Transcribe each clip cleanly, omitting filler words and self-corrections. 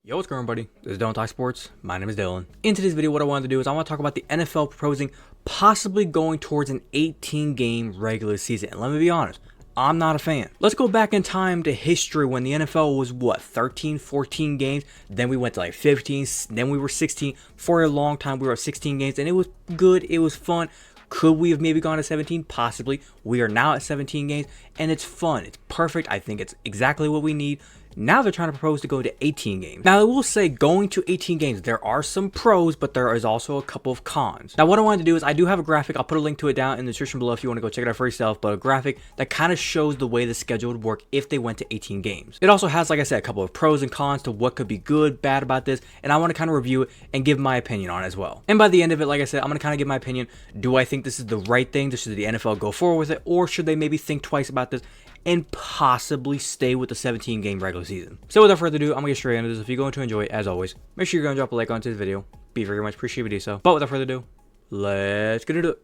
Yo, what's going on, buddy? This is Don't Talk Sports. My name is Dylan. In today's video, what I wanted to do is I want to talk about the NFL proposing possibly going towards an 18-game regular season. And let me be honest, I'm not a fan. Let's go back in time to history when the NFL was, 13, 14 games? Then we went to like 15, then we were 16. For a long time, we were at 16 games, and it was good. It was fun. Could we have maybe gone to 17? Possibly. We are now at 17 games, and it's fun. It's perfect. I think it's exactly what we need. Now they're trying to propose to go to 18 games. Now, I will say going to 18 games, there are some pros, but there is also a couple of cons. Now, what I wanted to do is I do have a graphic. I'll put a link to it down in the description below if you want to go check it out for yourself, but a graphic that kind of shows the way the schedule would work if they went to 18 games. It also has, like I said, a couple of pros and cons to what could be good, bad about this, and I want to kind of review it and give my opinion on it as well. And by the end of it, like I said, I'm going to kind of give my opinion. Do I think this is the right thing? Should the NFL go forward with it, or should they maybe think twice about this and possibly stay with the 17-game regular season? So without further ado, I'm going to get straight into this. If you're going to enjoy it, as always, make sure you're going to drop a like onto this video. Be very much appreciated if you do so. But without further ado, let's get into it.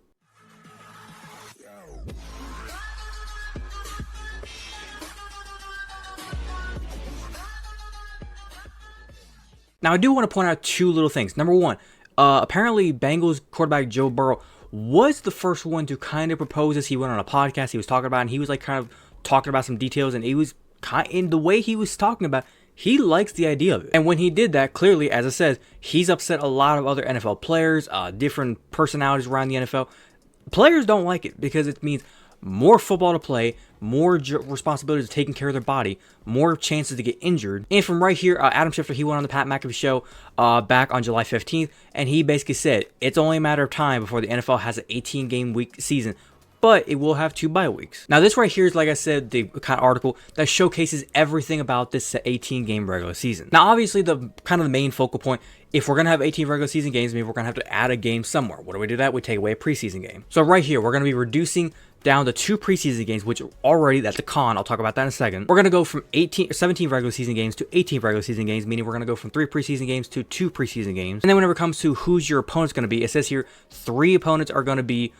Now, I do want to point out two little things. Number one, apparently Bengals quarterback Joe Burrow was the first one to kind of propose this. He went on a podcast he was talking about, and he was like kind of talking about some details, and he was in the way he was talking about, he likes the idea of it. And when he did that, clearly, as it says, he's upset a lot of other NFL players, different personalities around the NFL. Players don't like it because it means more football to play, more responsibilities of taking care of their body, more chances to get injured. And from right here, Adam Schefter, he went on the Pat McAfee show back on July 15th, and he basically said it's only a matter of time before the NFL has an 18-game week season, but it will have 2 bye weeks. Now, this right here is, like I said, the kind of article that showcases everything about this 18-game regular season. Now, obviously, the kind of the main focal point, if we're going to have 18 regular season games, maybe we're going to have to add a game somewhere. What do we do that? We take away a preseason game. So right here, we're going to be reducing down to 2 preseason games, which already, that's a con. I'll talk about that in a second. We're going to go from 17 regular season games to 18 regular season games, meaning we're going to go from 3 preseason games to 2 preseason games. And then whenever it comes to who's your opponent's going to be, it says here 3 opponents are going to be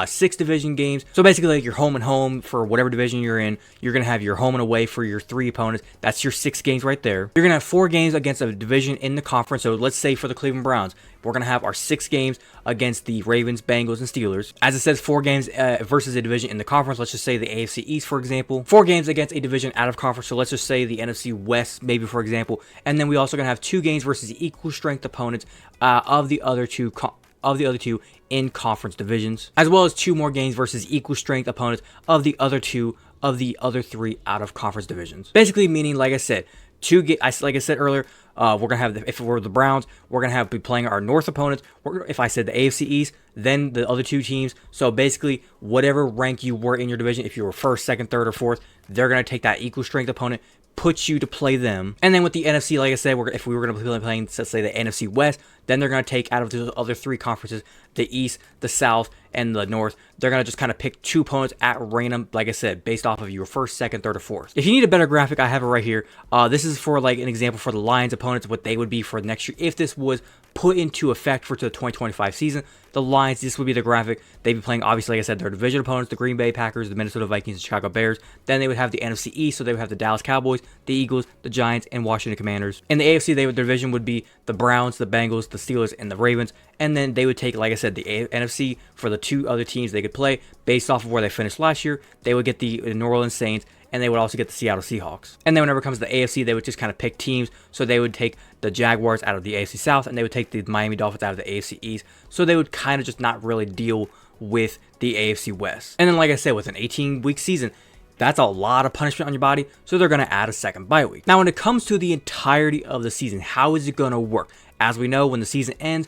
6 division games. So basically, like your home and home for whatever division you're in, you're going to have your home and away for your 3 opponents. That's your 6 games right there. You're going to have 4 games against a division in the conference. So let's say for the Cleveland Browns, we're going to have our 6 games against the Ravens, Bengals, and Steelers. As it says, 4 games versus a division in the conference. Let's just say the AFC East, for example. 4 games against a division out of conference. So let's just say the NFC West, maybe, for example. And then we also going to have 2 games versus equal strength opponents of the other two in conference divisions, as well as 2 more games versus equal strength opponents of the other 3 out of conference divisions. Basically meaning, like I said, like I said earlier, we're gonna have if we're the Browns, we're gonna be playing our North opponents. If I said the AFC East, then the other 2 teams. So basically, whatever rank you were in your division, if you were first, second, third, or fourth, they're gonna take that equal strength opponent, put you to play them. And then with the NFC, like I said, if we were going to be playing, let's say, the NFC West, then they're going to take out of the other 3 conferences, the East, the South, and the North. They're going to just kind of pick 2 opponents at random, like I said, based off of your first, second, third, or fourth. If you need a better graphic, I have it right here. This is for like an example for the Lions opponents, what they would be for next year if this was put into effect for the 2025 season. The Lions, this would be the graphic. They'd be playing, obviously, like I said, their division opponents, the Green Bay Packers, the Minnesota Vikings, the Chicago Bears. Then they would have the NFC East, so they would have the Dallas Cowboys, the Eagles, the Giants, and Washington Commanders. In the AFC, their division would be the Browns, the Bengals, the Steelers, and the Ravens. And then they would take, like I said, the NFC for the 2 other teams they could play based off of where they finished last year. They would get the New Orleans Saints, and they would also get the Seattle Seahawks. And then whenever it comes to the AFC, they would just kind of pick teams. So they would take the Jaguars out of the AFC South, and they would take the Miami Dolphins out of the AFC East. So they would kind of just not really deal with the AFC West. And then, like I said, with an 18-week season, that's a lot of punishment on your body, so they're going to add a second bye week. Now, when it comes to the entirety of the season, how is it going to work? As we know, when the season ends,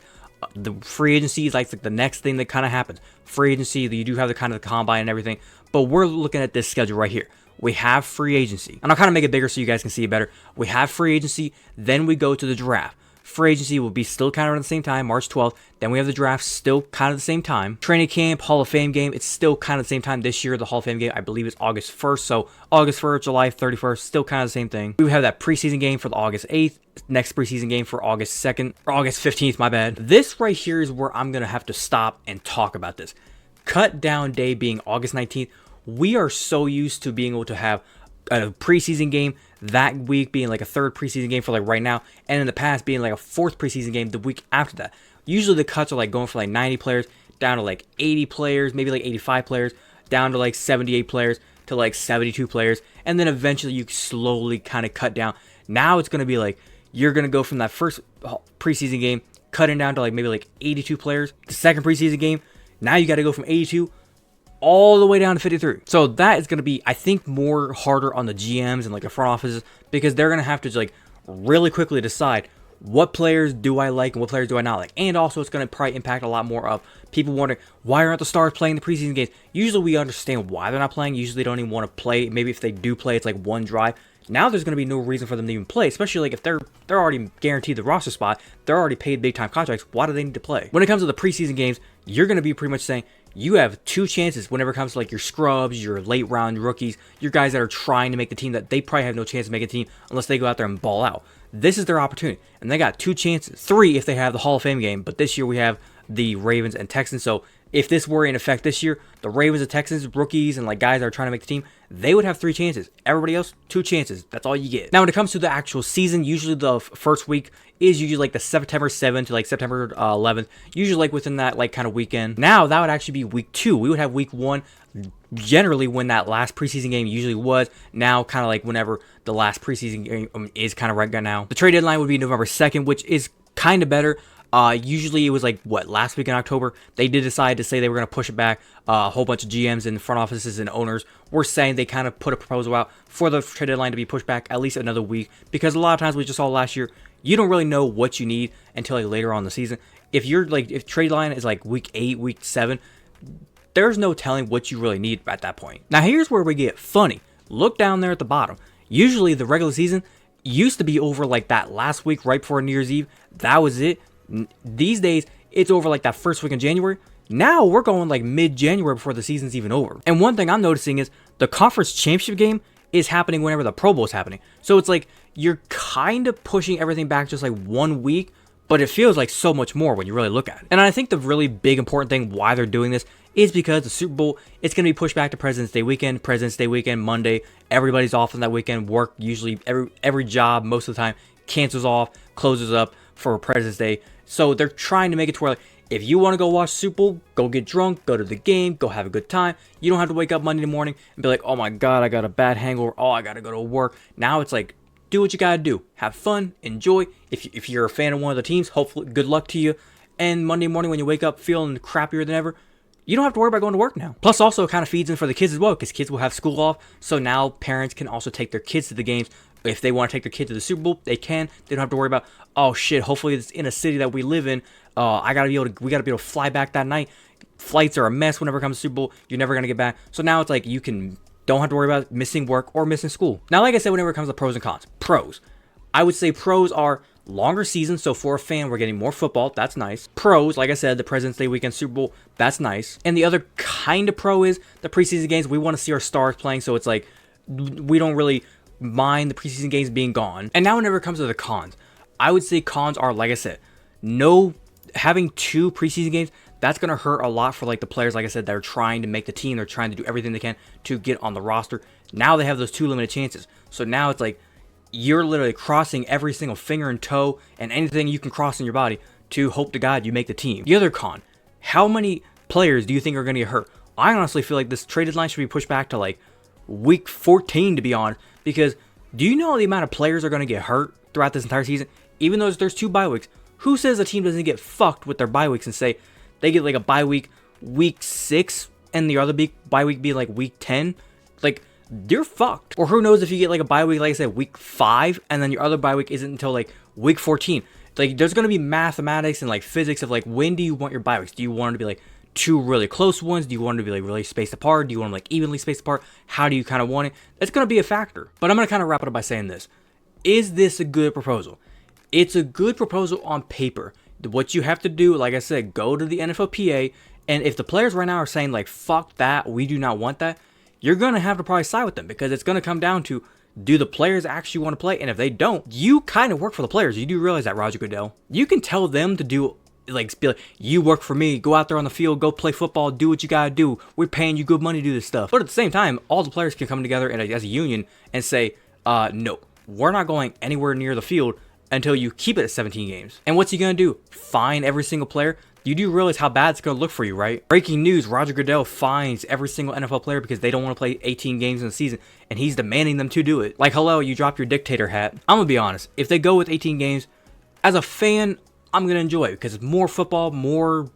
the free agency is like the next thing that kind of happens. Free agency, you do have the kind of the combine and everything, but we're looking at this schedule right here. We have free agency, and I'll kind of make it bigger so you guys can see it better. We have free agency, then we go to the draft. Free agency will be still kind of around the same time, March 12th. Then we have the draft still kind of the same time. Training camp, Hall of Fame game, it's still kind of the same time this year. The Hall of Fame game, I believe, is August 1st. So August 1st, July 31st, still kind of the same thing. We have that preseason game for the August 8th. Next preseason game for August 2nd, or August 15th, my bad. This right here is where I'm going to have to stop and talk about this. Cut down day being August 19th. We are so used to being able to have a preseason game that week being like a third preseason game for like right now, and in the past being like a fourth preseason game the week after that. Usually the cuts are like going from like 90 players down to like 80 players, maybe like 85 players, down to like 78 players to like 72 players, and then eventually you slowly kind of cut down. Now it's going to be like you're going to go from that first preseason game cutting down to like maybe like 82 players. The second preseason game, now you got to go from 82 all the way down to 53. So that is going to be, I think, more harder on the GMs and like the front offices, because they're going to have to like really quickly decide what players do I like and what players do I not like. And also it's going to probably impact a lot more of people wondering, why aren't the stars playing the preseason games? Usually we understand why they're not playing. Usually they don't even want to play. Maybe if they do play, it's like one drive. Now there's going to be no reason for them to even play, especially like if they're already guaranteed the roster spot, they're already paid big time contracts. Why do they need to play? When it comes to the preseason games, you're going to be pretty much saying you have two chances whenever it comes to like your scrubs, your late round rookies, your guys that are trying to make the team that they probably have no chance to make a team unless they go out there and ball out. This is their opportunity, and they got two chances, three if they have the Hall of Fame game. But this year we have the Ravens and Texans. So if this were in effect this year, the Ravens and Texans, rookies and like guys that are trying to make the team, they would have three chances. Everybody else, two chances. That's all you get. Now, when it comes to the actual season, usually the first week is usually like the September 7th to like September 11th, usually like within that like kind of weekend. Now, that would actually be week 2. We would have week 1 generally when that last preseason game usually was. Now, kind of like whenever the last preseason game is kind of right now. The trade deadline would be November 2nd, which is kind of better. Usually it was like, last week in October, they did decide to say they were going to push it back. A whole bunch of GMs and front offices and owners were saying they kind of put a proposal out for the trade deadline to be pushed back at least another week, because a lot of times we just saw last year, you don't really know what you need until like later on in the season. If trade line is like week 8, week 7, there's no telling what you really need at that point. Now here's where we get funny. Look down there at the bottom. Usually the regular season used to be over like that last week right before New Year's Eve. That was it. These days, it's over like that first week in January. Now we're going like mid-January before the season's even over. And one thing I'm noticing is the conference championship game is happening whenever the Pro Bowl is happening. So it's like you're kind of pushing everything back just like 1 week, but it feels like so much more when you really look at it. And I think the really big important thing why they're doing this is because the Super Bowl, it's going to be pushed back to President's Day weekend, Monday. Everybody's off on that weekend. Work, usually every job most of the time cancels off, closes up for President's Day. So they're trying to make it to where like, if you want to go watch Super Bowl, go get drunk, go to the game, go have a good time. You don't have to wake up Monday morning and be like, oh my God, I got a bad hangover. Oh, I got to go to work. Now it's like, do what you got to do. Have fun, enjoy. If you're a fan of one of the teams, hopefully good luck to you. And Monday morning when you wake up feeling crappier than ever, you don't have to worry about going to work now. Plus also it kind of feeds in for the kids as well, because kids will have school off. So now parents can also take their kids to the games. If they want to take their kid to the Super Bowl, they can. They don't have to worry about, oh shit, hopefully it's in a city that we live in. We got to be able to fly back that night. Flights are a mess whenever it comes to Super Bowl. You're never going to get back. So now it's like don't have to worry about missing work or missing school. Now, like I said, whenever it comes to pros and cons. Pros. I would say pros are longer seasons. So for a fan, we're getting more football. That's nice. Pros, like I said, the President's Day weekend Super Bowl. That's nice. And the other kind of pro is the preseason games. We want to see our stars playing. So it's like we don't really mind the preseason games being gone. And now whenever it comes to the cons, I would say cons are, like I said, having 2 preseason games, that's going to hurt a lot for like the players, like I said, that are trying to make the team. They're trying to do everything they can to get on the roster. Now they have those 2 limited chances. So now it's like you're literally crossing every single finger and toe and anything you can cross in your body to hope to God you make the team. The other con, how many players do you think are going to get hurt? I honestly feel like this trade deadline should be pushed back to like week 14, to be honest, because do you know the amount of players are going to get hurt throughout this entire season? Even though there's 2 bye weeks, who says a team doesn't get fucked with their bye weeks and say they get like a bye week 6 and the other bye week be like week 10? Like, you're fucked. Or who knows if you get like a bye week, like I said, week 5, and then your other bye week isn't until like week 14. Like, there's going to be mathematics and like physics of like, when do you want your bye weeks? Do you want it to be like 2 really close ones? Do you want it to be like really spaced apart? Do you want them like evenly spaced apart? How do you kind of want it? That's going to be a factor. But I'm going to kind of wrap it up by saying this. Is this a good proposal? It's a good proposal on paper. What you have to do, like I said, go to the NFLPA, and if the players right now are saying like, fuck that, we do not want that, you're going to have to probably side with them, because it's going to come down to, do the players actually want to play? And if they don't, you kind of work for the players. You do realize that, Roger Goodell. You can tell them to do like be like, you work for me, go out there on the field, go play football, do what you gotta do. We're paying you good money to do this stuff. But at the same time, all the players can come together as a union and say, no, we're not going anywhere near the field until you keep it at 17 games. And what's he gonna do? Fine every single player? You do realize how bad it's going to look for you, right? Breaking news, Roger Goodell fines every single NFL player because they don't want to play 18 games in the season, and he's demanding them to do it. Like, hello, you drop your dictator hat. I'm going to be honest. If they go with 18 games, as a fan, I'm going to enjoy it because it's more football, more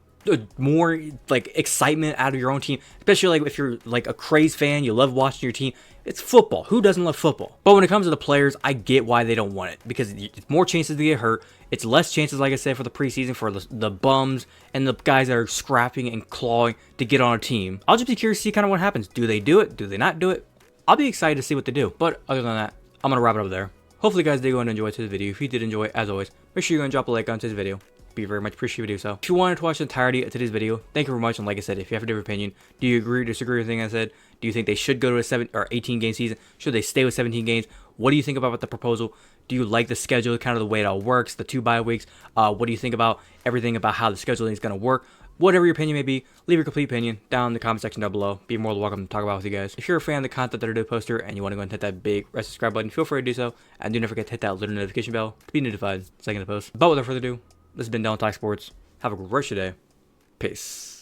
like excitement out of your own team, especially like if you're like a crazy fan, you love watching your team. It's football. Who doesn't love football? But when it comes to the players, I get why they don't want it because it's more chances to get hurt. It's less chances, like I said, for the preseason for the bums and the guys that are scrapping and clawing to get on a team. I'll just be curious to see kind of what happens. Do they do it? Do they not do it? I'll be excited to see what they do. But other than that, I'm gonna wrap it up there. Hopefully, you guys did go and enjoy today's video. If you did enjoy, as always, make sure you're gonna drop a like on today's video. Be very much appreciated if you do so. If you wanted to watch the entirety of today's video, thank you very much. And like I said, if you have a different opinion, do you agree or disagree with anything I said? Do you think they should go to a 18 game season? Should they stay with 17 games? What do you think about the proposal? Do you like the schedule, kind of the way it all works, the 2 bye weeks? What do you think about everything about how the scheduling is going to work? Whatever your opinion may be, leave your complete opinion down in the comment section down below. Be more than welcome to talk about it with you guys. If you're a fan of the content that I do poster and you want to go and hit that big red subscribe button, feel free to do so. And do not forget to hit that little notification bell to be notified the second I post. But without further ado, this has been Dylan Talk Sports. Have a great rest of your day. Peace.